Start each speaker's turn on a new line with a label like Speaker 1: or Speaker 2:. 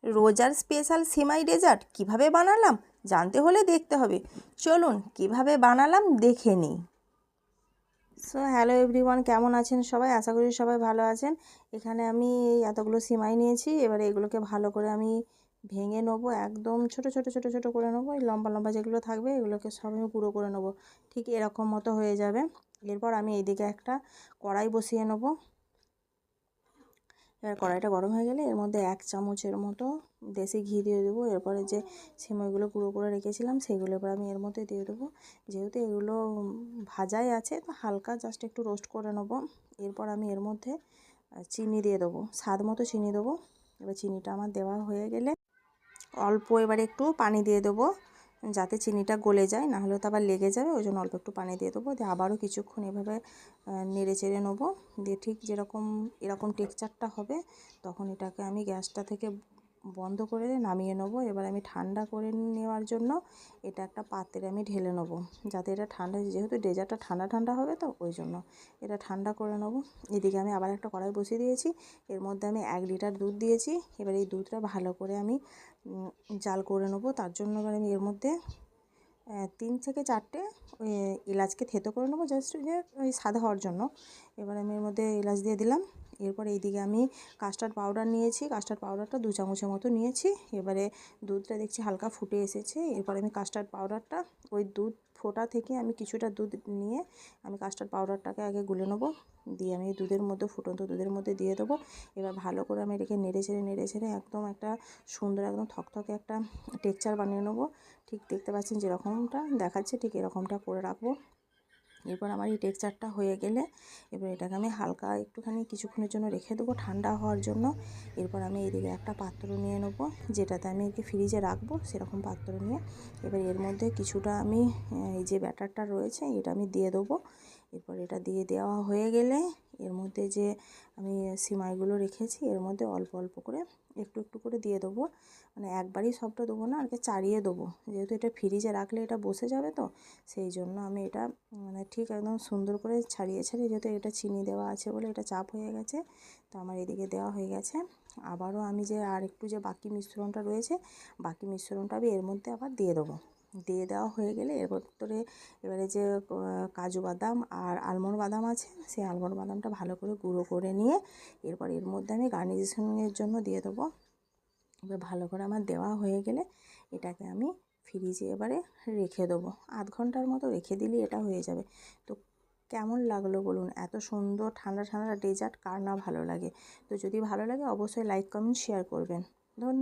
Speaker 1: রোজার স্পেশাল সিমাই ডেজার্ট কিভাবে বানালাম জানতে হলে দেখতে হবে। চলুন কিভাবে বানালাম দেখে নিই। সো হ্যালো এভরিওয়ান, কেমন আছেন সবাই? আশা করি সবাই ভালো আছেন। এখানে আমি এতগুলো সিমাই নিয়েছি। এবারে এগুলোকে ভালো করে আমি ভেঙে নেবো, একদম ছোট ছোট ছোট ছোট করে নেবো। এই লম্বা লম্বা যেগুলো থাকবে এগুলোকে সব আমি গুঁড়ো করে নেবো, ঠিক এরকম মতো হয়ে যাবে। এরপর আমি এইদিকে একটা কড়াই বসিয়ে নেবো। এবার কড়াইটা গরম হয়ে গেলে এর মধ্যে 1 চামচের মতো দেশি ঘি দিয়ে দেবো। এরপরে যে সিমাইগুলো গুঁড়ো করে রেখেছিলাম সেগুলো এবার আমি এর মধ্যে দিয়ে দেবো। যেহেতু এগুলো ভাজাই আছে তো হালকা জাস্ট একটু রোস্ট করে নেবো। এরপর আমি এর মধ্যে চিনি দিয়ে দেবো, স্বাদ মতো চিনি দেবো। এবার চিনিটা আমার দেওয়া হয়ে গেলে অল্প এবার একটু পানি দিয়ে দেবো, যাতে চিনিটা গলে যায়, না হলে তো আবার লেগে যাবে। ওই জন্য অল্প একটু পানি দিয়ে দেবো, দিয়ে আবারও কিছুক্ষণ এভাবে নেড়ে চেড়ে নেবো। দিয়ে ঠিক যেরকম এরকম টেক্সচারটা হবে তখন এটাকে আমি গ্যাসটা থেকে বন্ধ করে নামিয়ে নেবো। এবার আমি ঠান্ডা করে নেওয়ার জন্য এটা একটা পাত্রে আমি ঢেলে নেবো, যাতে এটা ঠান্ডা, যেহেতু ডেজার্টটা ঠান্ডা ঠান্ডা হবে তো ওই জন্য এটা ঠান্ডা করে নেবো। এদিকে আমি আবার একটা কড়াই বসিয়ে দিয়েছি, এর মধ্যে আমি 1 লিটার দুধ দিয়েছি। এবার এই দুধটা ভালো করে আমি জাল করে নেবো। তার জন্য এবার আমি এর মধ্যে 3 থেকে 4টে ওই এলাচকে থেতো করে নেবো, জাস্ট যে ওই স্বাদ হওয়ার জন্য। এবার আমি এর মধ্যে এলাচ দিয়ে দিলাম। এরপর এইদিকে আমি কাস্টার্ড পাউডার নিয়েছি, কাস্টার্ড পাউডারটা 2 চামচের মতো নিয়েছি। এবারে দুধটা দেখছি হালকা ফুটে এসেছে। এরপর আমি কাস্টার্ড পাউডারটা ওই দুধ ফোটা থেকে আমি কিছুটা দুধ নিয়ে আমি কাস্টার্ড পাউডারটাকে আগে গুলে নেবো, দিয়ে আমি দুধের মধ্যে, ফুটন্ত দুধের মধ্যে দিয়ে দেবো। এবার ভালো করে আমি এটাকে নেড়ে ছেড়ে একদম একটা সুন্দর একদম থকথকে একটা টেক্সচার বানিয়ে নেবো। ঠিক দেখতে পাচ্ছেন যেরকমটা দেখাচ্ছে ঠিক এরকমটা করে রাখবো। এরপর আমার এই টেক্সচারটা হয়ে গেলে এবার এটাকে আমি হালকা একটুখানি কিছুক্ষণের জন্য রেখে দেবো ঠান্ডা হওয়ার জন্য। এরপর আমি এইদিকে একটা পাত্র নিয়ে নেবো, যেটাতে আমি একে ফ্রিজে রাখবো, সেরকম পাত্র নিয়ে এবার এর মধ্যে কিছুটা আমি এই যে ব্যাটারটা রয়েছে এটা আমি দিয়ে দেবো। এরপর এটা দিয়ে দেওয়া হয়ে গেলে এর মধ্যে যে আমি সিমাইগুলো রেখেছি এর মধ্যে অল্প অল্প করে একটু একটু করে দিয়ে দেবো, মানে একবারই সবটা দেবো না, আর কি চাড়িয়ে দেবো, যেহেতু এটা ফ্রিজে রাখলে এটা বসে যাবে তো সেই জন্য আমি এটা মানে ঠিক একদম সুন্দর করে ছাড়িয়ে যেহেতু এটা চিনি দেওয়া আছে বলে এটা চাপ হয়ে গেছে। তো আমার এদিকে দেওয়া হয়ে গেছে। আবারও আমি যে আর একটু যে বাকি মিশ্রণটা রয়েছে বাকি মিশ্রণটা আমি এর মধ্যে আবার দিয়ে দেবো। দিয়ে দেওয়া হয়ে গেলে এর ভিতরে এবারে যে কাজু বাদাম আর আলমন্ড বাদাম আছে সেই আলমন্ড বাদামটা ভালো করে গুঁড়ো করে নিয়ে এরপর এর মধ্যে আমি গার্নিশিংয়ের জন্য দিয়ে দেবো। এবার ভালো করে আমার দেওয়া হয়ে গেলে এটাকে আমি ফ্রিজে এবারে রেখে দেবো, 1/2 ঘন্টার মতো রেখে দিলেই এটা হয়ে যাবে। তো কেমন লাগলো বলুন? এত সুন্দর ঠান্ডা ঠান্ডা ডেজার্ট কার না ভালো লাগে? তো যদি ভালো লাগে অবশ্যই লাইক কমেন্ট শেয়ার করবেন। ধন্যবাদ।